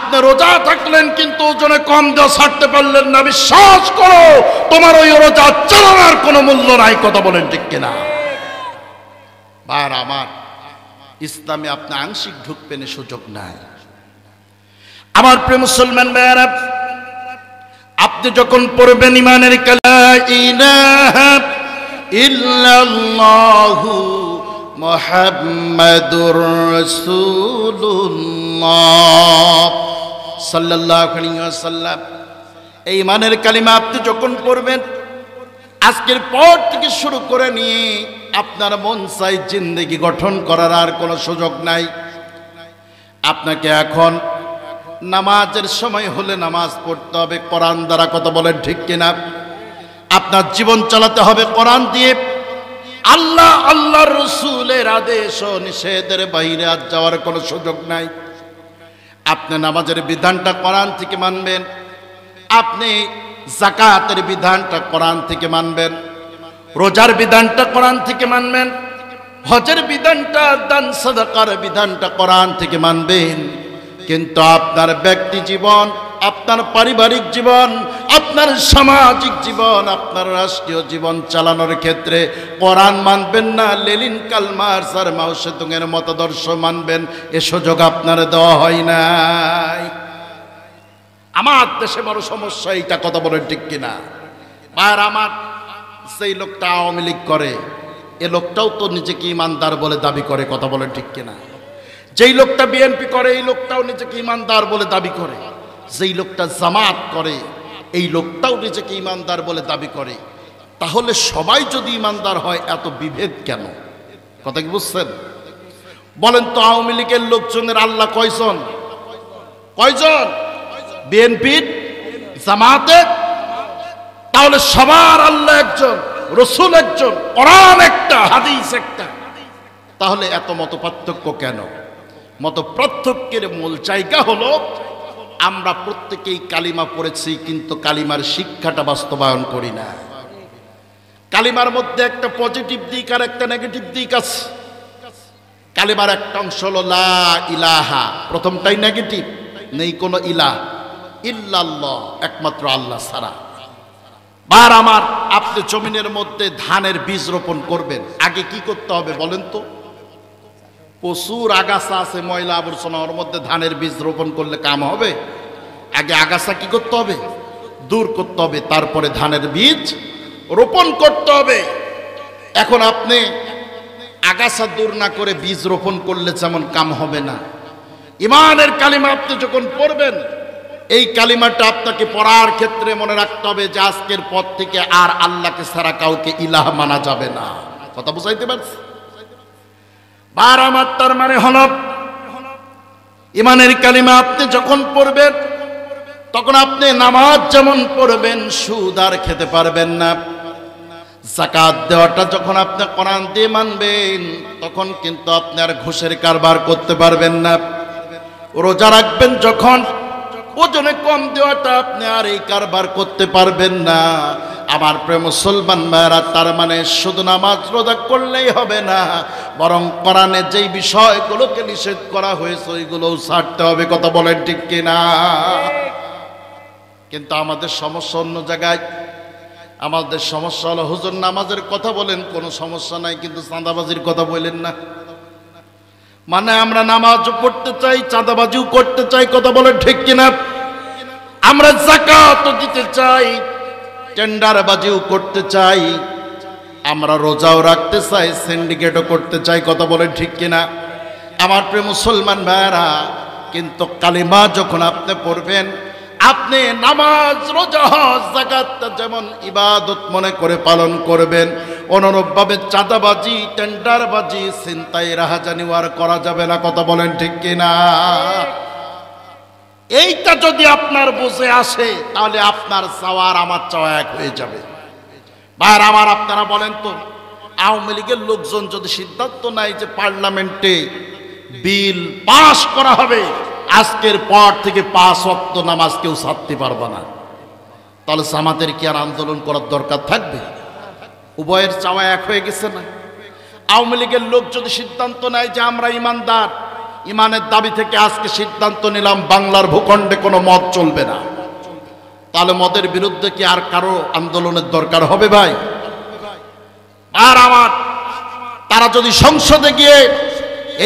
আপনি রোজা থাকলেন কিন্তু ওজনে কম দেওয়া ছাড়তে পারলেন না, বিশ্বাস করো তোমার ওই রোজা চালানোর কোনো মূল্য নাই। কথা বলেন ঠিক কিনা? ভাইরা আমার, ইসলামে আপনি আংশিক ঢুকবেন এ সুযোগ নাই। আমার প্রিয় মুসলমান ভাইরা, আপনি যখন পড়বেন ইমানের লা ইলাহা ইল্লাল্লাহু মুহাম্মাদুর রাসূলুল্লাহ সাল্লাল্লাহু আলাইহি ওয়াসাল্লাম, এই ইমানের কালিমা আপনি যখন পড়বেন, আজকের পর থেকে শুরু করে নিয়ে আপনার মন চাই জিন্দেগি গঠন করার আর কোনো সুযোগ নাই। আপনাকে এখন নামাজের সময় হলে নামাজ পড়তে হবে কোরআন দ্বারা। কথা বলেন ঠিক কিনা? আপনার জীবন চালাতে হবে কোরআন দিয়ে। আল্লাহ আল্লাহর রাসূলের আদেশ ও নিষেধের বাইরে আজ যাওয়ার কোনো সুযোগ নাই। আপনি নামাজের বিধানটা কোরআন থেকে মানবেন, আপনি যাকাতের বিধানটা কোরআন থেকে মানবেন, রোজার বিধানটা কোরআন থেকে মানবেন, হজের বিধানটা, দান সাদাকার বিধানটা কোরআন থেকে মানবেন। কিন্তু আপনার ব্যক্তি জীবন, আপনার পারিবারিক জীবন, আপনার সামাজিক জীবন, আপনার রাষ্ট্রীয় জীবন চালানোর ক্ষেত্রে কোরআন মানবেন না, লেনিন, কার্ল মার্কস আর মাও সেতুং এর মতাদর্শ মানবেন, এ সুযোগ আপনার দেওয়া হয় নাই। আমার দেশে বড় সমস্যা এইটা। কথা বলেন ঠিক কিনা? আর আমার সেই লোকটা আওয়ামী লীগ করে, এ লোকটাও তো নিজেকে ইমানদার বলে দাবি করে। কথা বলেন ঠিক কিনা? যেই লোকটা বিএনপি করে, এই লোকটাও নিজেকে ইমানদার বলে দাবি করে। যেই লোকটা জামাত করে, এই লোকটাও নিজেকে ইমানদার বলে দাবি করে। তাহলে সবাই যদি ইমানদার হয়, এত বিভেদ কেন? কথা কি বুঝছেন? বলেন তো, আওয়ামী লীগের লোকজনের আল্লাহ কয়জন? কয়জন? বিএনপির, জামাতের? তাহলে সবার আল্লাহ একজন, রসুল একজন, কোরআন একটা, হাদিস একটা। তাহলে এত মত পার্থক্য কেন? মত পার্থক্যের মূল জায়গা হলো আমরা প্রত্যেকেই কালিমা পড়েছি, কিন্তু কালিমার শিক্ষাটা বাস্তবায়ন করি না। কালিমার মধ্যে একটা পজিটিভ দিক আর একটা নেগেটিভ দিক আছে। কালিমার একটা অংশ হলো লা ইলাহা, প্রথমটাই নেগেটিভ, নেই কোনো ইলাহ, ইল্লাল্লাহ, একমাত্র আল্লাহ ছাড়া। বার আমার, আপনি জমিনের মধ্যে ধানের বীজ রোপণ করবেন, আগে কি করতে হবে বলেন তো? প্রচুর আগাছা আছে, ময়লা আবর্জনা, ওর মধ্যে ধানের বীজ রোপণ করলে কাম হবে? আগে আগাছা কি করতে হবে? দূর করতে হবে, তারপরে ধানের বীজ রোপণ করতে হবে। এখন আপনি আগাছা দূর না করে বীজ রোপণ করলে যেমন কাম হবে না, ইমানের কালিমা আপনি যখন পড়বেন, এই কালিমাটা আপনাকে পড়ার ক্ষেত্রে মনে রাখতে হবে যে আজকের পর থেকে আর আল্লাহকে ছাড়া কাউকে ইলাহ মানা যাবে না। কথা বুঝাইতে পারছি? বার আমার, তার মানে হল ইমানের কালিমা আপনি যখন পড়বেন, তখন আপনি নামাজ যেমন পড়বেন, সুদ আর খেতে পারবেন না। যাকাত দেওয়াটা যখন আপনি কোরআন দিয়ে মানবেন, তখন কিন্তু আপনি আর ঘুষের কারবার করতে পারবেন না। রোজা রাখবেন যখন, ওজনে কম দেওয়াটা আপনি আর এই কারবার করতে পারবেন না। আমার প্রিয় মুসলমান ভাইরা, তার মানে শুধু নামাজ রোজা করলেই হবে না, বরং কোরআনে যেই বিষয়গুলোকে নিষেধ করা হয়েছে ওইগুলোও ছাড়তে হবে। কথা বলেন ঠিক কিনা? কিন্তু আমাদের সমস্যা অন্য জায়গায়। আমাদের সমস্যা হলো, হুজুর নামাজের কথা বলেন, কোনো সমস্যা নাই, কিন্তু চাঁদাবাজির কথা বলেন না। মানে আমরা নামাজও পড়তে চাই, চাঁদাবাজিও করতে চাই। কথা বলেন ঠিক কিনা? আমরা যাকাতও দিতে চাই, টেন্ডারবাজিও করতে চাই, আমরা রোজাও রাখতে চাই, সিন্ডিকেটও করতে চাই। কথা বলেন ঠিক কিনা? আমার প্রিয় মুসলমান ভাইরা, কিন্তু কালিমা যখন আপনি পড়বেন, আপনি নামাজ, রোজা, হজ, যাকাতটা যেমন ইবাদত মনে করে পালন করবেন, অনুরূপভাবে চাঁদাবাজি, টেন্ডারবাজি, ছিনতাই, রাহাজানি আর করা যাবে না। কথা বলেন ঠিক কিনা? এইটা যদি আপনার বুঝে আসে, তাহলে আপনার চাওয়া আর আমার চাওয়া এক হয়ে যাবে। ভাইরা আমার, আপনারা বলেন তো, আওয়ামী লীগের লোকজন যদি সিদ্ধান্ত নেয় যে পার্লামেন্টে বিল পাস করা হবে, আজকের পর থেকে 5 ওয়াক্ত নামাজ কেউ ছাড়তে পারবে না, তাহলে জামাতের কি আর আন্দোলন করার দরকার থাকবে? উভয়ের চাওয়া এক হয়ে গেছে না? আওয়ামী লীগের লোক যদি সিদ্ধান্ত নেয় যে আমরা ইমানদার, ইমানের দাবি থেকে আজকে সিদ্ধান্ত নিলাম বাংলার ভূখণ্ডে কোনো মদ চলবে না। তাহলে মদের বিরুদ্ধে কি আর কারো আন্দোলনের দরকার হবে ভাই? আর আমার তারা যদি সংসদে গিয়ে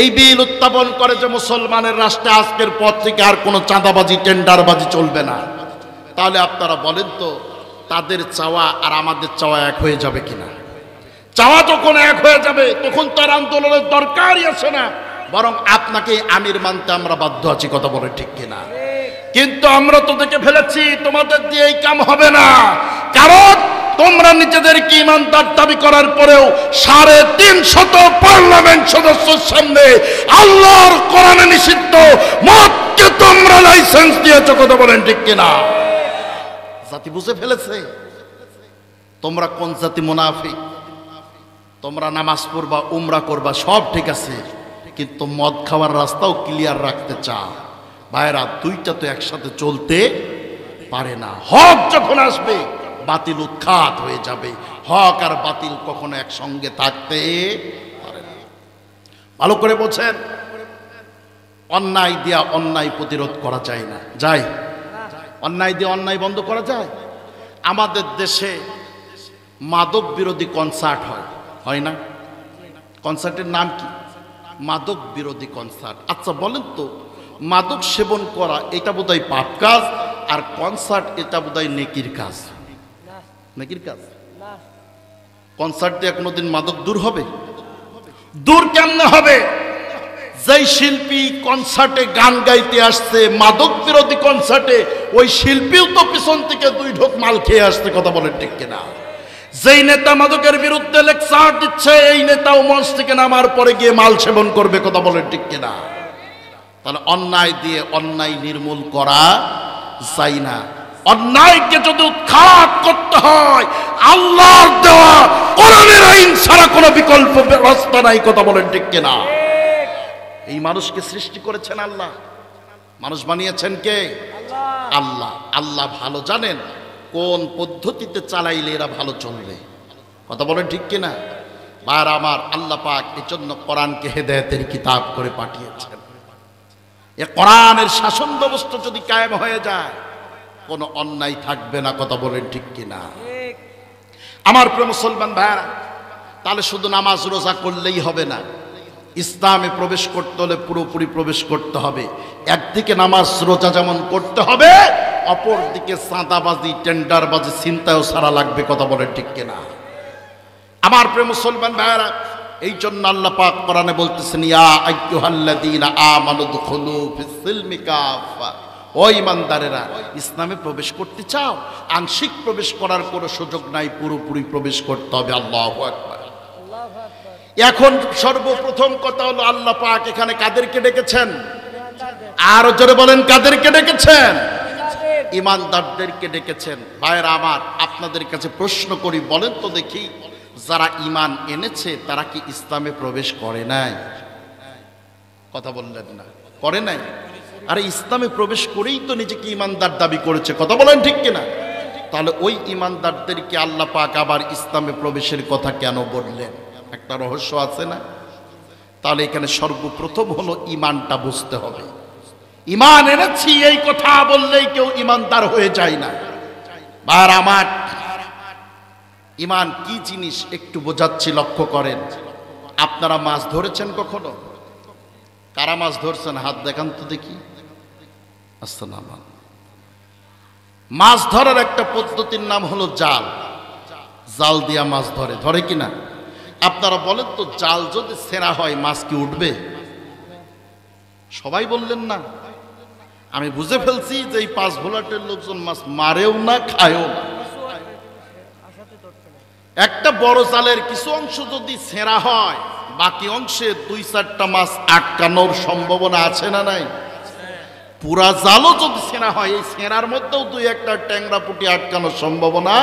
এই বিল উত্থাপন করে যে মুসলমানের রাষ্ট্রে আজকের পর থেকে আর কোনো চাঁদাবাজি টেন্ডারবাজি চলবে না, তাহলে আপনারা বলেন তো তাদের চাওয়া আর আমাদের চাওয়া এক হয়ে যাবে কিনা? চাওয়া যখন এক হয়ে যাবে তখন তার আন্দোলনের দরকারই আছে না, বরং আপনাকে আমির মানতে আমরা বাধ্য আছি। কথা বলে ঠিক কিনা? কিন্তু আমরা তো দেখে ফেলেছি তোমাদের দিয়ে এই কাম হবে না, কারণ তোমরা নিজেদেরকে ইমানদার দাবি করার পরেও 350 পার্লামেন্ট সদস্যের সামনে আল্লাহর কোরআনে নিষিদ্ধ মদকে তোমরা লাইসেন্স দিয়েছো। কথা বলেন ঠিক কিনা? জাতি বুঝে ফেলেছে তোমরা কোন জাতি মুনাফিক। তোমরা নামাজ পড়বা, উমরা করবা, সব ঠিক আছে, কিন্তু মদ খাওয়ার রাস্তাও ক্লিয়ার রাখতে চাও। ভাইরা, দুইটা তো একসাথে চলতে পারে না। হক যখন আসবে বাতিল উৎখাত হয়ে যাবে। হক আর বাতিল কখনো একসঙ্গে থাকতে পারে না। ভালো করে বলছেন, অন্যায় দিয়া অন্যায় প্রতিরোধ করা যায় না। যায়? অন্যায় দিয়ে অন্যায় বন্ধ করা যায়? আমাদের দেশে মাদক বিরোধী কনসার্ট হয় না? কনসার্টের নাম কি? মাদক বিরোধী কনসার্ট। আচ্ছা বলেন তো, মাদক সেবন করা এটা বোধহয় পাপ কাজ, আর কনসার্ট এটা বোধহয় নেকির কাজ। নেকির কাজ। কনসার্ট দিয়ে কোনোদিন মাদক দূর হবে? দূর কেমনে হবে? যেই শিল্পী কনসার্টে গান গাইতে আসছে মাদক বিরোধী কনসার্টে, ওই শিল্পীও তো পিছন থেকে 2 ঢোক মাল খেয়ে আসছে। কথা বলেন ঠিক কিনা? যেই নেতা মাদকের বিরুদ্ধে লেকচার দিচ্ছে, এই নেতাও মঞ্চ থেকে নামার পরে গিয়ে মাল সেবন করবে। কথা বলেন ঠিক কিনা? তাহলে অন্যায় দিয়ে অন্যায় নির্মূল করা যায় না। অন্যায়কে যদি উৎখাত করতে হয় আল্লাহর দেওয়া কোরআনের আইন ছাড়া কোনো বিকল্প রাস্তা নাই। কথা বলেন ঠিক কিনা? এই মানুষকে সৃষ্টি করেছেন আল্লাহ, মানুষ বানিয়েছেন কে? আল্লাহ। আল্লাহ ভালো জানেন কোন পদ্ধতিতে চালাইলে এরা ভালো চলবে। কথা বলেন ঠিক কিনা? আর আমার আল্লাহ পাক এই জন্য কোরআনকে হেদায়েতের কিতাব করে পাঠিয়েছেন। এ কোরআনের শাসন ব্যবস্থা যদি কায়েম হয়ে যায় কোনো অন্যায় থাকবে না। কথা বলেন ঠিক কিনা? আমার প্রিয় মুসলমান ভাইরা, তাহলে শুধু নামাজ রোজা করলেই হবে না, ইসলামে প্রবেশ করতে হলে পুরোপুরি প্রবেশ করতে হবে। একদিকে নামাজ রোজা যেমন করতে হবে, অপর দিকে চাঁদাবাজি টেন্ডারবাজি চিন্তাও সারা লাগবে। কথা বলেন ঠিক কিনা? আমার প্রিয় মুসলমান ভাইরা, এই জন্য আল্লাহ পাক কোরআনে বলতেছেন, ইয়া আইয়ুহাল্লাযীনা আমানু দুখুলু ফিস সিলমি কাফা। ও ঈমানদারেরা, ইসলামে প্রবেশ করতে চাও? আংশিক প্রবেশ করার কোনো সুযোগ নাই, পুরোপুরি প্রবেশ করতে হবে। আল্লাহু আকবার। এখন সর্বপ্রথম কথা হলো আল্লাহ পাক এখানে কাদেরকে ডেকেছেন? আর জোরে বলেন, কাদেরকে ডেকেছেন? ঈমানদারদেরকে ডেকেছেন। ভাইরা আমার, আপনাদের কাছে প্রশ্ন করি, বলেন তো দেখি, যারা ঈমান এনেছে তারা কি ইসলামে প্রবেশ করে নাই? কথা বললেন না, করে নাই? আরে ইসলামে প্রবেশ করেই তো নিজেকে ঈমানদার দাবি করেছে। কথা বলেন ঠিক কিনা? তাহলে ওই ঈমানদারদেরকে আল্লাহ পাক আবার ইসলামে প্রবেশের কথা কেন বললেন? একটা রহস্য আছে না? তাহলে এখানে সর্বপ্রথম হলো ঈমানটা বুঝতে হবে। ঈমান এনেছি এই কথা বললেই কেউ ঈমানদার হয়ে যায় না। আর আমার ঈমান কি জিনিস একটু বোঝাচ্ছি, লক্ষ্য করেন। আপনারা মাছ ধরেছেন কখনো? কারা মাছ ধরছেন হাত দেখান তো দেখি। আসসালাম। মাছ ধরার একটা পদ্ধতির নাম হলো জাল। জাল দিয়া মাছ ধরে কিনা? আপনারা বলেন তো, জাল যদি ছেঁড়া হয় মাছ কি উঠবে? সবাই বললেন না। আমি বুঝে ফেলছি যে এই 5 ভোলাটের লোকজন মাছ মারেও না, খায়ও না। একটা বড় জালের কিছু অংশ যদি ছেঁড়া হয়, বাকি অংশে 2-4টা মাছ আটকানোর সম্ভাবনা আছে না নাই? পুরা জালও যদি ছেঁড়া হয়, এই ছেঁড়ার মধ্যেও 2-1টা ট্যাংরা পুঁটি আটকানোর সম্ভাবনা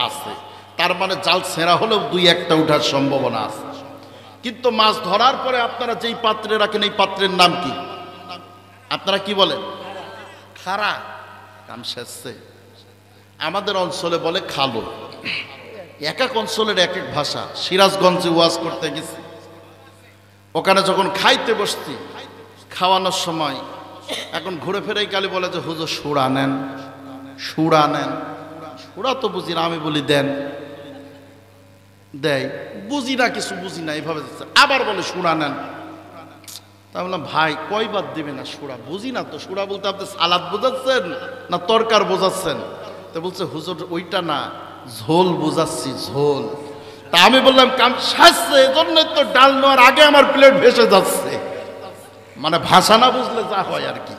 আছে। তার মানে জাল ছেঁড়া হলেও 2-1টা উঠার সম্ভাবনা আছে। কিন্তু মাছ ধরার পরে আপনারা যেই পাত্রে রাখেন, এই পাত্রের নাম কি? আপনারা কি বলেন? খারা। কাম শেষে আমাদের অঞ্চলে বলে খালো। এক এক অঞ্চলের এক এক ভাষা। সিরাজগঞ্জে ওয়াজ করতে গেছি, ওখানে যখন খাইতে বসছি, খাওয়ানোর সময় এখন ঘুরে ফিরেই খালি বলে যে হুজুর সুরা নেন, সুরা নেন। সুরা তো বুঝি না, আমি বলি দেন, দেয়, বুঝি না, কিছু বুঝি না, এইভাবে যাচ্ছে। আবার বলে সুরা নেন। তা বললাম ভাই কয়বার দিবে না সুরা, বুঝি না তো। সুরা বলতে আপনি সালাদ বোঝাচ্ছেন না তরকার বোঝাচ্ছেন? তো বলছে হুজুর ওইটা না, ঝোল বোঝাচ্ছি, ঝোল। তা আমি বললাম কাম সাজছে, এজন্য তো ডাল নেওয়ার আগে আমার প্লেট ভেসে যাচ্ছে। মানে ভাষা না বুঝলে যা হয় আর কি।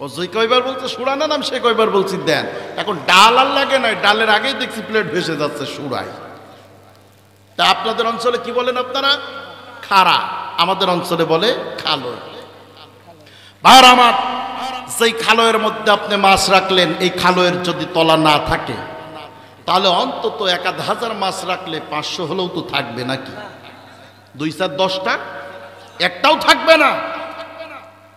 ও যে কয়বার বলছে সুরা নেন, আমি সে কয়বার বলছি দেন। এখন ডাল আর লাগে নাই, ডালের আগেই দেখছি প্লেট ভেসে যাচ্ছে সুরায়। তা আপনাদের অঞ্চলে কি বলেন আপনারা? খাড়া। আমাদের অঞ্চলে বলে খালয়। ভাইরা আমার, সেই খালয়ের মধ্যে আপনি মাছ রাখলেন, এই খালয়ের যদি তলা না থাকে তাহলে অন্তত 1000 মাছ রাখলে 500 হলেও তো থাকবে নাকি? 2 4 10টা, একটাও থাকবে না।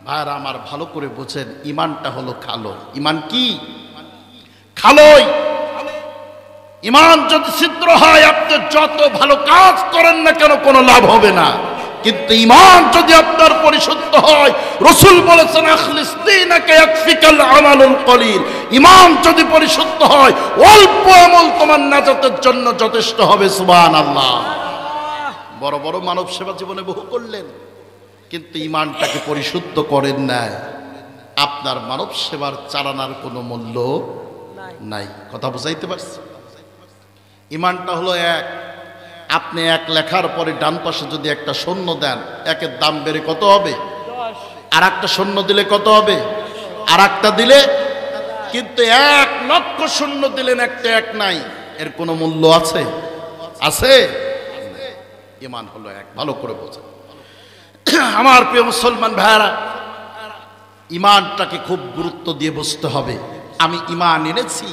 ভাইরা আমার ভালো করে বোঝেন, ইমানটা হলো খালয়। ইমান কি? খালয়। ইমান যদি ছিদ্র হয়, আপনি যত ভালো কাজ করেন না কেন কোনো লাভ হবে না। কিন্তু ইমান যদি আপনার পরিশুদ্ধ হয়, রাসূল বলেছেন আখলিস দীনাকা ইয়াকফিকাল আমালুল কলিল। ইমান যদি পরিশুদ্ধ হয়, অল্প আমল তোমার নাজাতের জন্য যথেষ্ট হবে। সুবহানাল্লাহ। বড় বড় মানব সেবা জীবনে বহু করলেন, কিন্তু ইমানটাকে পরিশুদ্ধ করেন নাই, আপনার মানব সেবার চালানোর কোনো মূল্য নাই। কথা বুঝাইতে পারছি? ইমানটা হলো এক। আপনি এক লেখার পরে ডান পাশে যদি একটা শূন্য দেন, একের দাম বেড়ে কত হবে? 10। আর একটা শূন্য দিলে কত হবে? আর একটা দিলে, কিন্তু 1 লক্ষ শূন্য দিলেন, একটা এক নাই, এর কোনো মূল্য আছে? আছে? ইমান হলো এক। ভালো করে বোঝেন আমার প্রিয় মুসলমান ভাইরা, ইমানটাকে খুব গুরুত্ব দিয়ে বুঝতে হবে। আমি ইমান এনেছি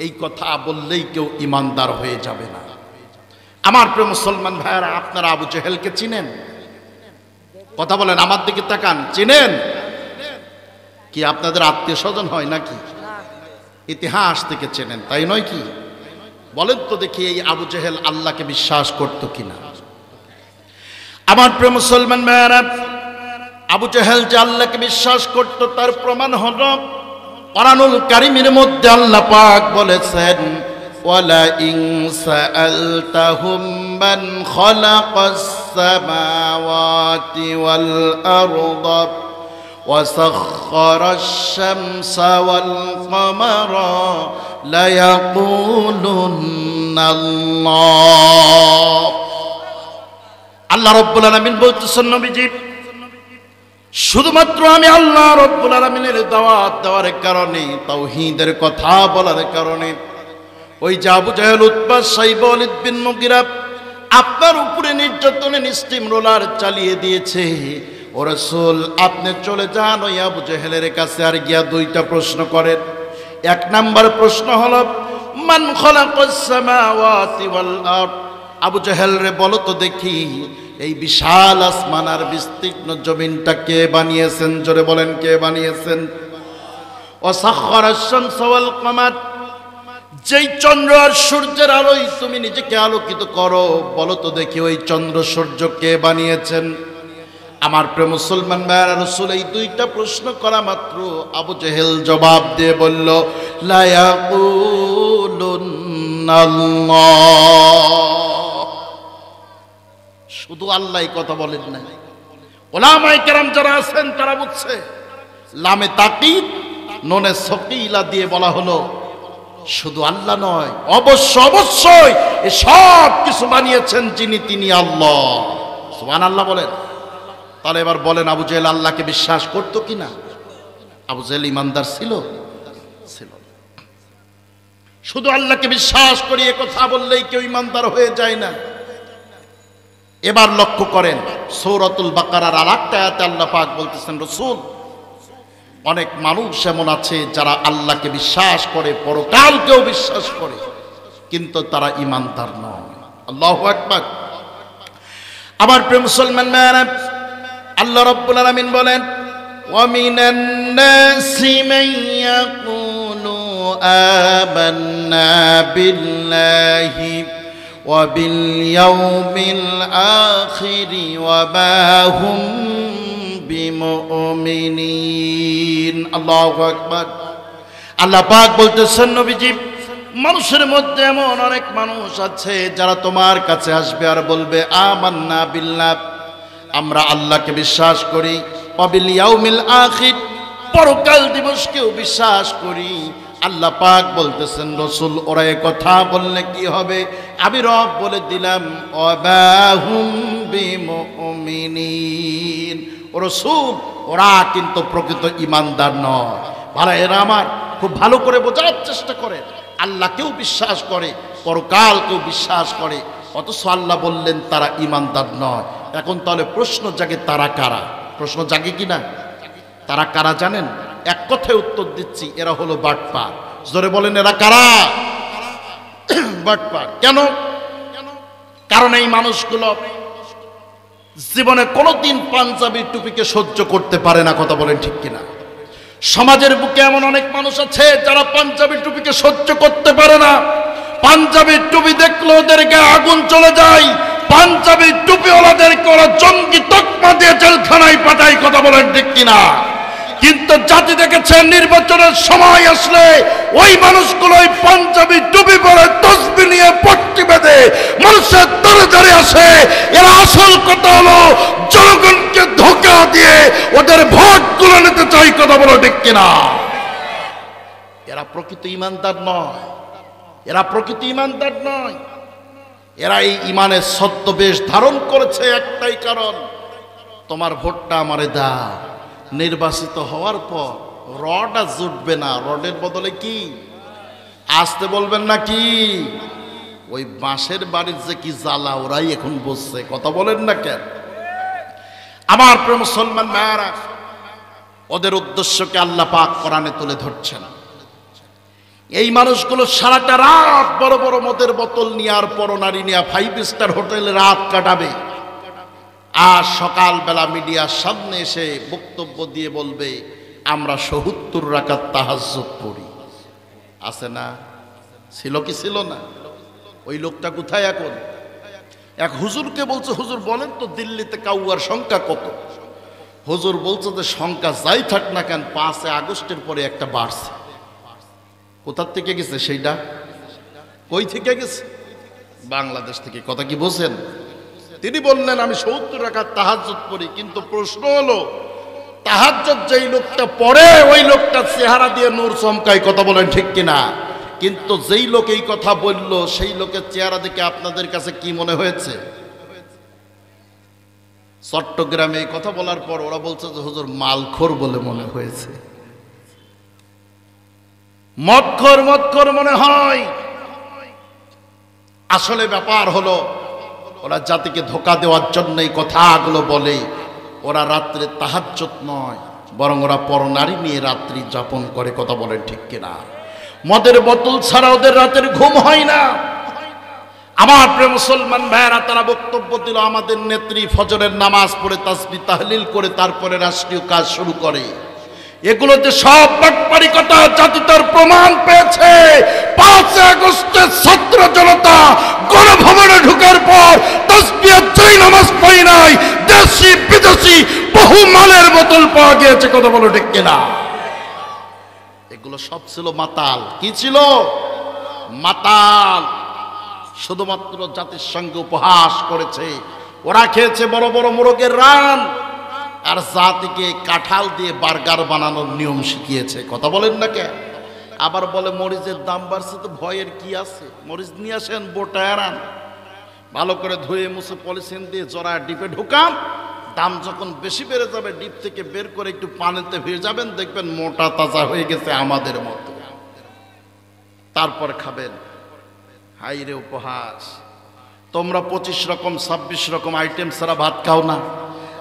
এই কথা বললেই কেউ ইমানদার হয়ে যাবে না। আমার প্রিয় মুসলমান ভাইরা, আপনারা আবু জেহেলকে চিনেন? কথা বলেন, আমার দিকে তাকান। চিনেন কি? আপনাদের আত্মীয় স্বজন হয় নাকি? ইতিহাস থেকে চেনেন, তাই নয় কি? বলেন তো দেখি, এই আবু জেহেল আল্লাহকে বিশ্বাস করত কিনা? আমার প্রিয় মুসলমান ভাইরা, আবু জেহেল যে আল্লাহকে বিশ্বাস করত তার প্রমাণ হলো কোরআনুল কারীমের মধ্যে আল্লাহ পাক বলেছেন, ওয়ালা ইন সাআলতাহুম মান খালাকাস সামাওয়াতি ওয়াল আরদা ওয়া সাখখারাশ শামসা ওয়াল কামারা লা ইয়াকুলুন্না আল্লাহ। আল্লাহ রাব্বুল আলামিন বলতেছেন, নবীজি শুধুমাত্র আমি আল্লাহ রাব্বুল আলামিনের দাওয়াত দেওয়ার কারণে, তাওহীদের কথা বলার কারণে ওই যে আবু জাহেল, উতবা, সাইবা, ওয়ালিদ বিন মুগিরা আপনার উপরে নির্যাতনে স্টিম রোলার চালিয়ে দিয়েছে। ও রাসূল, আপনি চলে যান ওই আবু জাহেলের কাছে, আর গিয়া 2টা প্রশ্ন করেন। 1 নাম্বার প্রশ্ন হলো, মান খালাকাস সামাওয়াতি ওয়াল আরদ। আবু জাহেল রে বলো তো দেখি, এই বিশাল আসমান আর বিস্তীর্ণ জমিনটা কে বানিয়েছেন? জোরে বলেন, কে বানিয়েছেন? ওয়াসাখখারাশ শামসা ওয়াল কামার, যেই চন্দ্র আর সূর্যের আলোয় তুমি নিজেকে আলোকিত করো, বলো তো দেখি ওই চন্দ্র সূর্য কে বানিয়েছেন? আমার প্রিয় মুসলমান ভাইরা, রাসূল এই 2টা প্রশ্ন করা মাত্র আবু জেহেল জবাব দিয়ে বলল, লা ইয়াকুলুন্নাল্লাহ। শুধু আল্লাহই কথা বলেন না, উলামায়ে কেরাম যারা আছেন তারা বুঝছে। লামে তাকিদ নুনে সকিলা দিয়ে বলা হলো, শুধু আল্লাহ নয়, অবশ্যই এই সব কিছু বানিয়েছেন যিনি, তিনি আল্লাহ। সুবহানাল্লাহ বলেন। তাহলে এবার বলেন, আবু জেহেল আল্লাহকে বিশ্বাস করতো কিনা? আবু জেহেল ইমানদার ছিল? ছিল। শুধু আল্লাহকে বিশ্বাস করি এ কথা বললেই কেউ ইমানদার হয়ে যায় না। এবার লক্ষ্য করেন, সূরাতুল বাকারার আরেকটা আয়াতে আল্লাহ পাক বলতেছেন, রাসূল অনেক মানুষ এমন আছে যারা আল্লাহকে বিশ্বাস করে, পরকালকেও বিশ্বাস করে, কিন্তু তারা ইমানদার নয়। আল্লাহু আকবার। আমার প্রিয় মুসলমান ভাইরা, আল্লাহ রাব্বুল আলামিন বলেন, ওয়া মিনান নাসি মান ইয়াকুলু আমান্না বিল্লাহি ওয়া বিল ইয়াউমিল আখিরি ওয়া মা হুম বিমুমিনিন। আল্লাহু আকবার। আল্লাহ পাক বলতেছেন নবীজি, মানুষের মধ্যে এমন অনেক মানুষ আছে যারা তোমার কাছে আসবে আর বলবে আমান্না বিল্লাহ, আমরা আল্লাহকে বিশ্বাস করি, ওয়া বিল ইয়াউমিল আখির, পরকাল দিবসকেও বিশ্বাস করি। আল্লাহ পাক বলতেছেন রাসূল ওরা এই কথা বললে কি হবে? আমি রব বলে দিলাম ওয়াবাহুম বিমুমিনিন। ও রাসূল ওরা কিন্তু প্রকৃত ঈমানদার নয়। ভাইরা আমার, খুব ভালো করে বোঝার চেষ্টা করে। আল্লাহকেও বিশ্বাস করে, পরকালকেও বিশ্বাস করে, অথচ আল্লাহ বললেন তারা ঈমানদার নয়। এখন তাহলে প্রশ্ন জাগে তারা কারা? প্রশ্ন জাগে কিনা? তারা কারা জানেন? এক কথায় উত্তর দিচ্ছি, এরা হলো বাটপার। জোরে বলেন এরা কারা? বাটপার। কেন? কারণ এই মানুষগুলো জীবনে কোনোদিন পাঞ্জাবি টুপিকে সহ্য করতে পারে না। কথা বলেন ঠিক কিনা? সমাজের বুকে এমন অনেক মানুষ আছে যারা পাঞ্জাবি টুপিকে সহ্য করতে পারে না। পাঞ্জাবি টুপি দেখলে ওদের গায়ে আগুন চলে যায়। পাঞ্জাবি টুপিওয়ালাদেরকে ওরা জঙ্গি তকমা দিয়ে জেলখানায় পাঠায়। কথা বলেন ঠিক কিনা? কিন্তু জাতি দেখেছে নির্বাচনের সময় আসলে ওই মানুষগুলো ওই পাঞ্জাবি টুপি পরে তসবিহ নিয়ে পট্টি বেঁধে মানুষের দরজারে আসে। এরা আসল কথা হলো জনগণকে ধোঁকা দিয়ে ওদের ভোট তুলে নিতে চাই। কথা বলো ঠিক কিনা? এরা প্রকৃত ঈমানদার নয়। এরা প্রকৃত ঈমানদার নয়। এরা এই ঈমানের ছদ্মবেশ ধারণ করেছে একটাই কারণ, তোমার ভোটটা আমারে দাও। নির্বাচিত হওয়ার পর রড আর জুটবে না, রডের বদলে কি আসতে বলবেন না কি? ওই বাঁশের বাড়ির যে কি জ্বালা ওরাই এখন বসছে। কথা বলেন না কেন? আমার প্রিয় মুসলমান ভাইরা, ওদের উদ্দেশ্যকে আল্লাহ পাক কোরআনে তুলে ধরছেন। এই মানুষগুলো সারাটা রাত বড় বড় মদের বোতল নেওয়ার পর নারী নেওয়া 5 স্টার হোটেলে রাত কাটাবে, আর সকালবেলা মিডিয়ার সামনে এসে বক্তব্য দিয়ে বলবে আমরা ৭০ রাকাত তাহাজ্জুদ পড়ি। আছে না? ছিল কি ছিল না? ওই লোকটা কোথায় এখন? এক হুজুরকে বলছে, হুজুর বলেন তো দিল্লিতে কাউয়ার সংখ্যা কত? হুজুর বলছে যে সংখ্যা যাই থাক না কেন 5 আগস্টের পরে একটা বাড়ছে। কোথার থেকে গেছে সেইটা? কই থেকে গেছে? বাংলাদেশ থেকে। কথা কি বলছেন? তিনি বললেন আমি ৭০ রাকাত তাহাজ্জুদ পড়ি। কিন্তু প্রশ্ন হলো তাহাজ্জুদ যেই লোকটা পড়ে ওই লোকটা চেহারা দিয়ে নূর চমকায়। কথা বলেন ঠিক কিনা? কিন্তু যেই লোক এই কথা বলল সেই লোকের চেহারা দেখে আপনাদের কাছে কি মনে হয়েছে? চট্টগ্রামে এই কথা বলার পর ওরা বলছে যে হুজুর মালখোর বলে মনে হয়েছে, মদখোর মদখোর মনে হয়। আসলে ব্যাপার হলো ওরা জাতিকে ধোঁকা দেওয়ার জন্য এই কথাগুলো বলে। ওরা রাত্রে তাহাজ্জুদ নয়, বরং ওরা পরনারী নিয়ে রাত্রি যাপন করে। কথা বলেন ঠিক কিনা? মদের বোতল ছাড়া ওদের রাতের ঘুম হয় না। আমার প্রিয় মুসলমান ভাইয়েরা, তারা বক্তব্য দিল আমাদের নেত্রী ফজরের নামাজ পড়ে তাসবিহ তাহলিল করে তারপরে রাষ্ট্রীয় কাজ শুরু করে। এগুলো যে সব বাটপারি কথা, জাতি তার প্রমাণ পেয়েছে। 5 আগস্টের ছাত্র জনতা গণভবনে ঢোকার পর তাসবিহ যেই নামাজ পড়ে নাই, দেশি বিদেশি বহু মালের বোতল পাওয়া গিয়েছে। কথা বলো ঠিক কিনা? এগুলো সব ছিল মাতাল। কি ছিল? মাতাল। শুধুমাত্র জাতির সঙ্গে উপহাস করেছে। ওরা খেয়েছে বড় বড় মোরগের রান, আর জাতিকে কাঁঠাল দিয়ে বার্গার বানানোর নিয়ম শিখিয়েছে। কথা বলেন না কেন? আবার বলে মরিচের দাম বাড়ছে, তো ভয়ের কি আছে? মরিচ নিয়ে আসেন, বোটায় আন, ভালো করে ধুয়ে মুছে পলিথিন দিয়ে জরা ডিপে ঢুকান। দাম যখন বেশি বেড়ে যাবে ডিপ থেকে বের করে একটু পানিতে ভেজাবেন, দেখবেন মোটা তাজা হয়ে গেছে আমাদের মতো। তারপর খাবেন। হাইরে উপহাস! তোমরা 25 রকম 26 রকম আইটেম ছাড়া ভাত খাও না,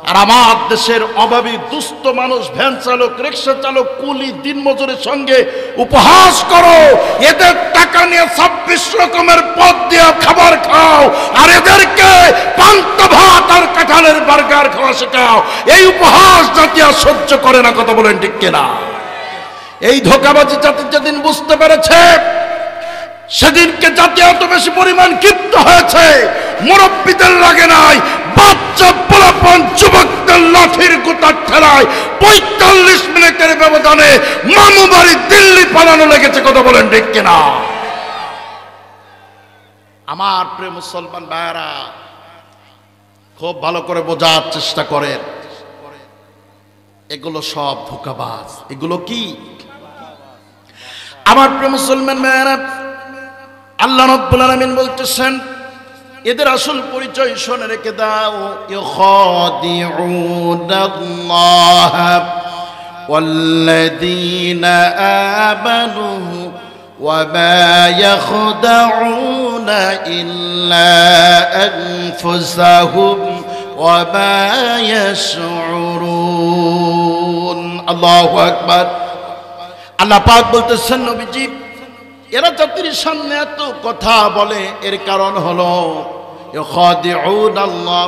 আর আমার দেশের অভাবী দুস্থ মানুষ, ভ্যান চালক, রিক্সা চালক, কুলি, দিনমজুরের সঙ্গে উপহাস করো। এদের টাকা নিয়ে 26 রকমের পদ দিয়ে খাবার খাও, আর এদেরকে পান্তা ভাত আর কাঁঠালের বার্গার খাওয়া শেখাও। এই উপহাস জাতি আর সহ্য করে না। কথা বলেন ঠিক কিনা? এই ধোঁকাবাজি জাতি যেদিন বুঝতে পেরেছে সেদিনকে জাতি এত বেশি পরিমাণ ক্ষিপ্ত হয়েছে, মুরব্বীদের লাগে নাই, বাচ্চা পোলাপান যুবকদের লাঠির গোতার ঠেলায় ৪৫ মিনিটের ব্যবধানে মামু বাড়ি দিল্লি পালানো লেগেছে। কথা বলেন ঠিক কিনা? আমার প্রিয় মুসলমান ভাইরা, খুব ভালো করে বোঝার চেষ্টা করেন, এগুলো সব ধোঁকাবাজ। এগুলো কি? আমার প্রিয় মুসলমান ভাইরা, আল্লাহ রাব্বুল আলামিন বলতেছেন এদের আসল পরিচয় শুনে রেখে দাও। ইউখাদিউনাল্লাহ ওয়াল্লাযীনা আমানু ওয়া মা ইয়াখদাউনা ইল্লা আনফুসাহুম ওয়া মা ইয়াশউরুন। আল্লাহু আকবার। আল্লাহ পাক বলতেছেন, নবীজি এরা জাতির সামনে এত কথা বলে, এর কারণ হলো ইউখাদিউনাল্লাহ,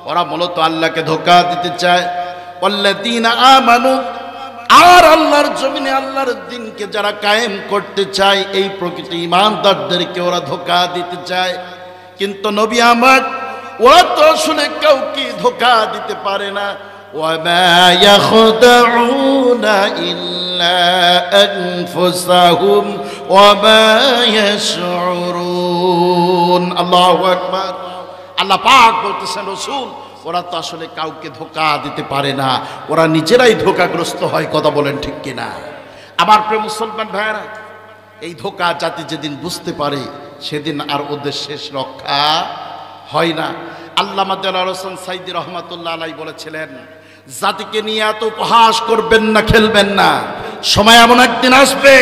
ওরা মূলত আল্লাহকে ধোঁকা দিতে চায়। ওয়াল্লাযীনা আমানু, আর আল্লাহর জমিনে আল্লাহর দ্বীনকে যারা কায়েম করতে চায়, এই প্রকৃত ঈমানদারদেরকে ওরা ধোঁকা দিতে চায়। কিন্তু নবী আমার, ওরা তো আসলে কাউকে ধোঁকা দিতে পারে না। وما يخدعون إلا أنفسهم وما يشعرون। الله أكبر। আল্লাহ পাক বলতেছেন, রাসূল ওরা তো আসলে কাউকে ধোঁকা দিতে পারে না, ওরা নিজেরাই ধোঁকাগ্রস্ত হয়। কথা বলেন ঠিক কিনা? আমার প্রিয় মুসলমান ভাইরা, এই ধোঁকা জাতি যেদিন বুঝতে পারে, সেদিন আর ওদের শেষ রক্ষা হয় না। আল্লামা দেলোয়ার হোসেন সাইদী রহমাতুল্লাহ আলাইহি বলেছিলেন, জাতিকে নিয়ে এত উপহাস করবেন না, খেলবেন না। সময় এমন একদিন আসবে,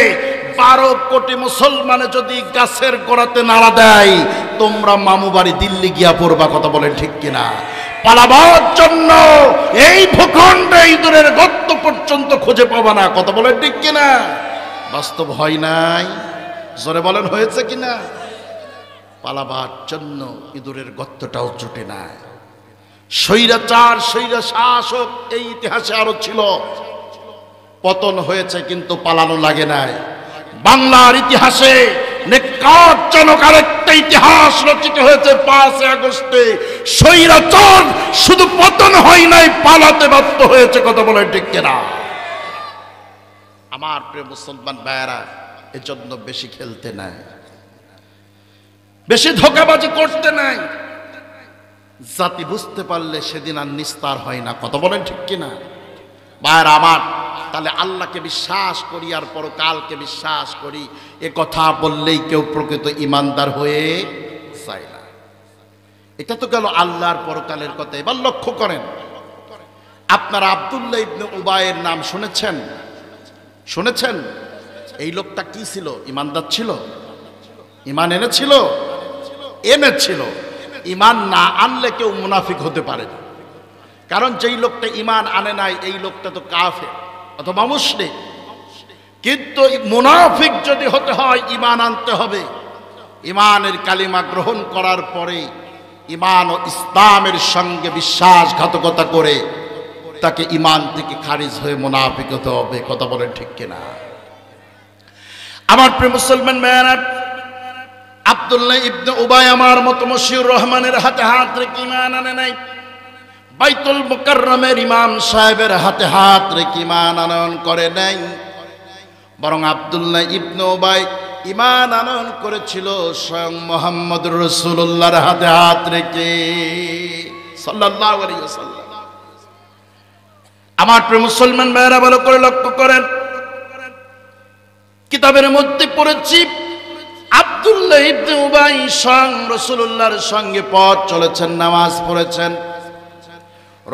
12 কোটি মুসলমানে যদি গাছের গোড়াতে নাড়া দেয়, তোমরা মামু বাড়ি দিল্লি গিয়া পড়বা। কথা বলেন ঠিক কিনা? পালাবার জন্য এই ভূখণ্ডে ইঁদুরের গর্ত পর্যন্ত খুঁজে পাবা না। কথা বলেন ঠিক কিনা? বাস্তব হয় নাই? জোরে বলেন হয়েছে কিনা? পালাবার জন্য ইঁদুরের গর্তটাও জুটে না। স্বৈরাচার, স্বৈরা শাসক এই ইতিহাসে আরো ছিল, পতন হয়েছে কিন্তু পালানো লাগে নাই। বাংলার ইতিহাসে নেককারজনক আরেকটা ইতিহাস রচিত হয়েছে 5 আগস্টে। স্বৈরাচার শুধু পতন হয় নাই, পালাতে বাধ্য হয়েছে। কথা বলে ঠিক কিনা? আমার প্রিয় মুসলমান ভাইয়েরা, এজন্য বেশি খেলতে নাই, বেশি ধোঁকাবাজি করতে নাই। জাতি বুঝতে পারলে সেদিন আর নিস্তার হয় না। কথা বলেন ঠিক কিনা? ভাইয়েরা আমার, তাহলে আল্লাহকে বিশ্বাস করি আর পরকালকে বিশ্বাস করি, এ কথা বললেই কেউ প্রকৃত ঈমানদার হয়ে যায় না। এটা তো গেল আল্লাহর পরকালের কথা। এবার লক্ষ্য করেন, আপনারা আব্দুল্লাহ ইবনে উবাইয়ের নাম শুনেছেন? শুনেছেন? এই লোকটা কি ছিল? ঈমানদার ছিল? ঈমান এনেছিল? এনেছিল। ঈমান না আনলে কেউ মুনাফিক হতে পারে না। কারণ যেই লোকটা ঈমান আনে নাই, এই লোকটা তো কাফের অথবা মুশরিক। কিন্তু মুনাফিক যদি হতে হয়, ঈমান আনতে হবে। ঈমানের কালিমা গ্রহণ করার পরে ঈমান ও ইসলামের সঙ্গে বিশ্বাসঘাতকতা করে তাকে ঈমান থেকে খারিজ হয়ে মুনাফিক হতে হবে। কথা বলেন ঠিক কিনা? আমার প্রিয় মুসলমান ভাইয়েরা, আব্দুল্লাহ ইবনে উবাই আমার মতো মশিউর রহমানের হাতে হাত রেখে ঈমান আনে নাই, বাইতুল মুকাররমের ইমাম সাহেবের হাতে হাত রেখে ঈমান আনয়ন করে নাই, বরং আব্দুল্লাহ ইবনে উবাই ঈমান আনয়ন করেছিল স্বয়ং মুহাম্মদুর রাসূলুল্লাহর হাতে হাত রেখে, সাল্লাল্লাহু আলাইহি ওয়াসাল্লাম। আমার প্রিয় মুসলমান ভাইয়েরা, ভালো করে লক্ষ্য করেন, কিতাবের মধ্যে পড়েছি আব্দুল্লাহ ইবনে উবাই স্বয়ং রাসূলুল্লাহর সঙ্গে পথ চলেছেন, নামাজ পড়েছেন।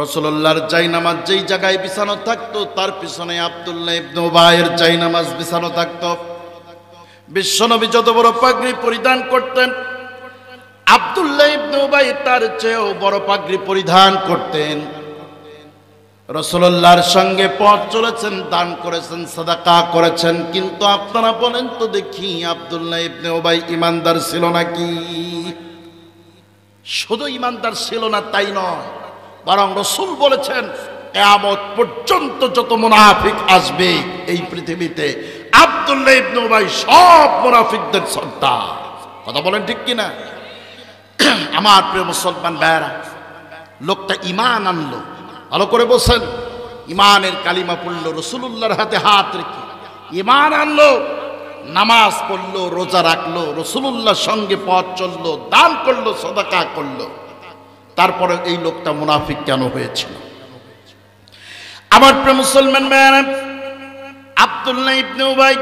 রাসূলুল্লাহর জায়নামাজ যেই জায়গায় বিছানো থাকতো, তার পিছনে আব্দুল্লাহ ইবনে উবাইয়ের জায়নামাজ বিছানো থাকতো। বিশ্বনবী যত বড় পাগড়ি পরিধান করতেন, আব্দুল্লাহ ইবনে উবাই তার চেয়েও বড় পাগড়ি পরিধান করতেন। রাসূলুল্লাহর সঙ্গে পথ চলেছেন, দান করেছেন, সাদাকা করেছেন। কিন্তু আপনারা বলেন তো দেখি, আব্দুল্লাহ ইবনে উবাই ঈমানদার ছিল নাকি? শুধু ঈমানদার ছিল না তাই নয়, বরং রাসূল বলেছেন কিয়ামত পর্যন্ত যত মুনাফিক আসবে এই পৃথিবীতে, আব্দুল্লাহ ইবনে উবাই সব মুনাফিকদের সর্দার। কথা বলেন ঠিক কিনা? আমার প্রিয় মুসলমান ভাইরা, লোকটা ঈমান আনলো, ভালো করে বলছেন, ঈমানের কালিমা পড়লো, রাসূলুল্লাহর হাতে হাত রেখে ঈমান আনলো, নামাজ পড়লো, রোজা রাখলো, রাসূলুল্লাহর সঙ্গে পথ চললো, দান করলো, সাদাকা করলো। তারপরে এই লোকটা মুনাফিক কেন হয়েছিল? আমার প্রিয় মুসলমান ভাইরা, আব্দুল্লাহ ইবনে উবাই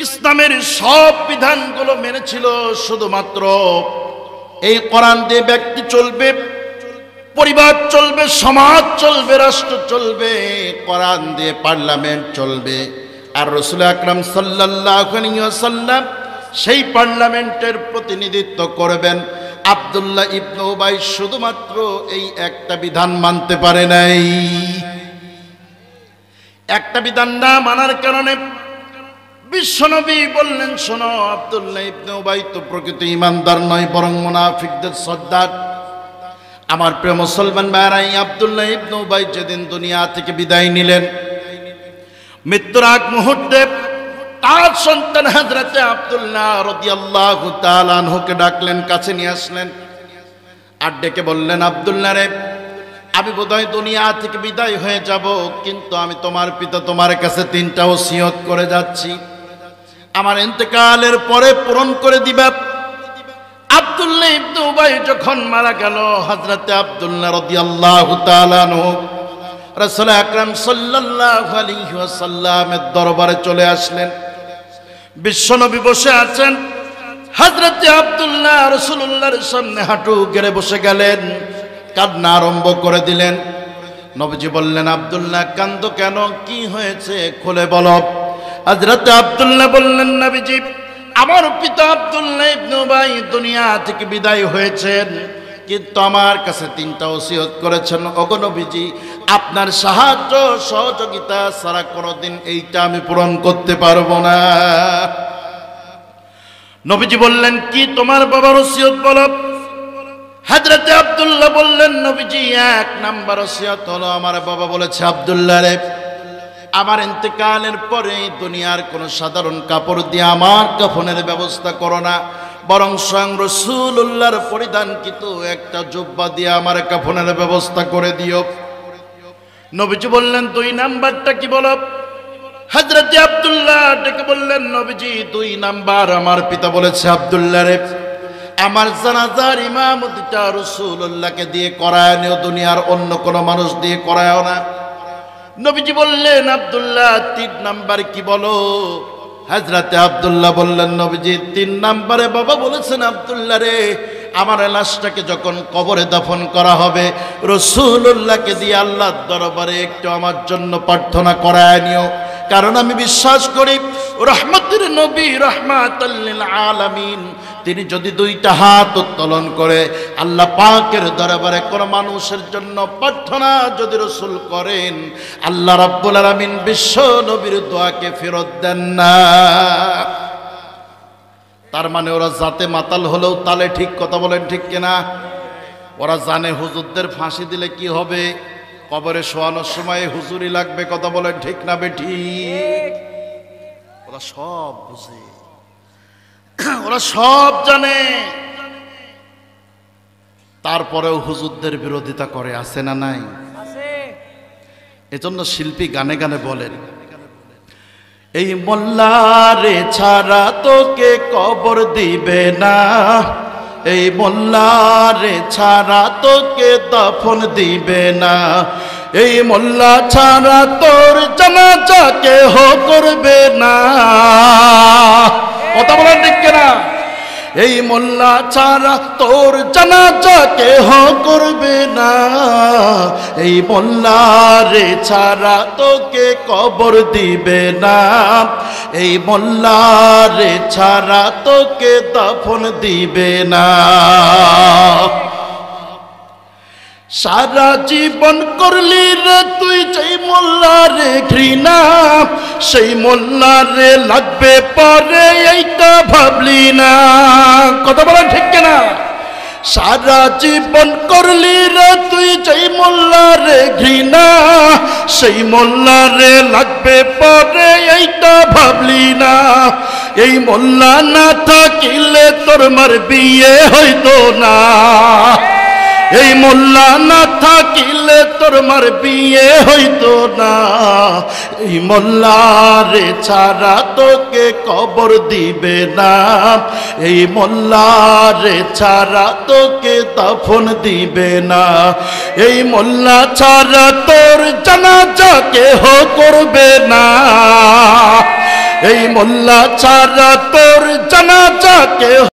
ইসলামের সব বিধানগুলো মেনেছিল। শুধুমাত্র এই কোরআন দিয়ে ব্যক্তি চলবে, পরিবার চলবে, সমাজ চলবে, রাষ্ট্র চলবে, কোরআন দিয়ে পার্লামেন্ট চলবে। আর রাসূল আকরাম সাল্লাল্লাহু আলাইহি ওয়াসাল্লাম সেই পার্লামেন্টের প্রতিনিধিত্ব করবেন। আব্দুল্লাহ ইবনে উবাই শুধুমাত্র এই একটা বিধান মানতে পারে নাই। একটা বিধান না মানার কারণে বিশ্বনবী বললেন, শোনো, আব্দুল্লাহ ইবনে উবাই তো প্রকৃত ঈমানদার নয়, বরং মুনাফিকদের সর্দার। আমার প্রিয় মুসলমান ভাইরা, আব্দুল্লাহ ইবনে উবাই যেদিন দুনিয়া থেকে বিদায় নিলেন, মৃত্যুর আগ মুহূর্তে তার সন্তান হযরতে আব্দুল্লাহ রাদিয়াল্লাহু তাআলা আনহুকে ডাকলেন, কাছে নিয়ে আসলেন, আর ডেকে বললেন, আব্দুল্লাহ রে, আমি বোধহয় দুনিয়া থেকে বিদায় হয়ে যাব, কিন্তু আমি তোমার পিতা তোমার কাছে 3টা ওসিয়ত করে যাচ্ছি, আমার ইন্তেকালের পরে পূরণ করে দিবা। আব্দুল্লাহ ইবনে উবাই যখন মারা গেল, হযরতে আব্দুল্লাহ রাদিয়াল্লাহু তাআলা আনহু রাসূল আকরাম সাল্লাল্লাহু আলাইহি ওয়াসাল্লামের দরবারে চলে আসলেন। বিশ্বনবী বসে আছেন, হযরতে আব্দুল্লাহ রাসূলুল্লাহর সামনে হাঁটু গেড়ে বসে গেলেন, কান্না আরম্ভ করে দিলেন। নবীজি বললেন, আব্দুল্লাহ কান্দো কেন, কি হয়েছে খুলে বলো। হযরতে আব্দুল্লাহ বললেন, নবীজি, আমার পিতা আব্দুল্লাহ ইবনে উবাই দুনিয়া থেকে বিদায় হয়েছেন, কিন্তু আমার কাছে 3টা ওসিয়ত করেছেন। ওগো নবীজি, আপনার সাহায্য সহযোগিতা ছাড়া কোনোদিন এইটা আমি পূরণ করতে পারবো না। নবীজি বললেন, কি তোমার বাবার ওসিয়ত বলো। হযরতে আব্দুল্লাহ বললেন, নবীজি, 1 নাম্বার ওসিয়ত হলো, আমার বাবা বলেছে, আব্দুল্লাহ রে, আমার ইন্তেকালের পরে দুনিয়ার কোন সাধারণ কাপড় দিয়ে আমার কাফনের ব্যবস্থা করো না, বরং স্বয়ং রাসূলুল্লাহর পরিধানকৃত একটা জুব্বা দিয়ে আমার কাফনের ব্যবস্থা করে দিও। নবীজি বললেন, 2 নাম্বারটা কি বলো। হযরতে আব্দুল্লাহ ডেকে বললেন, নবীজি, 2 নাম্বার আমার পিতা বলেছে, আব্দুল্লাহ রে, আমার জানাজার ইমামতিটা রাসূলুল্লাহকে দিয়ে করায় নিও, দুনিয়ার অন্য কোনো মানুষ দিয়ে করায়ও না। নবীজি বললেন, আব্দুল্লাহ 3 নাম্বার কি বলো। হযরতে আব্দুল্লাহ বললেন, নবীজি, 3 নাম্বারে বাবা বলেছেন, আব্দুল্লাহ রে, আমার লাশটাকে যখন কবরে দাফন করা হবে, রাসূলুল্লাহকে দিয়ে আল্লাহর দরবারে একটু আমার জন্য প্রার্থনা করায় নিও, কারণ আমি বিশ্বাস করি রহমতের নবী রাহমাতাল লিল আলামিন তিনি যদি 2টা হাত উত্তোলন করে আল্লাহ পাকের দরবারে কোন মানুষের জন্য প্রার্থনা যদি রাসূল করেন, আল্লাহ রাব্বুল আলামিন বিশ্ব নবীর দোয়াকে ফেরত দেন না। তার মানে ওরা জাতে মাতাল হলেও তালে ঠিক, কথা বলেন ঠিক কিনা? ওরা জানে হুজুরদের ফাঁসি দিলে কি হবে, কবরে শোয়ানোর সময় হুজুরি লাগবে, কথা বলেন ঠিক না বেঠিক? ওরা সব বুঝে, ওরা সব জানে, তারপরেও হুজুরদের বিরোধিতা করে, আছে না নাই? এজন্য শিল্পী গানে গানে বলেন, এই মোল্লারে ছাড়া তোকে কবর দিবে না, এই মোল্লারে ছাড়া তোকে দাফন দিবে না, এই মোল্লা ছাড়া তোর জানাজা কেহ করবে না। কথা বলেন ঠিক কিনা? এই মোল্লা ছাড়া তোর জানাজা কেহ করবে না, এই মোল্লারে ছাড়া তোকে কবর দিবে না, এই মোল্লারে ছাড়া তোকে দাফন দিবে না। সারা জীবন করলি রে তুই যেই মোল্লারে ঘৃণা, সেই মোল্লারে লাগবে পরে এইটা ভাবলি না। কথা বলেন ঠিক কিনা? সারা জীবন করলি রে তুই যেই মোল্লারে ঘৃণা, সেই মোল্লারে লাগবে পরে এইটা ভাবলি না। এই মোল্লা না থাকিলে তোর মার বিয়ে হইতো না, এই মোল্লা না থাকিলে তোর মার বিয়ে হইতো না, এই মোল্লারে ছাড়া তোকে কবর দিবে না, এই মোল্লারে ছাড়া তোকে দাফন দিবে না, এই মোল্লা ছাড়া তোর জানাজা কেহ করবে না, এই মোল্লা ছাড়া তোর জানাজা কেহ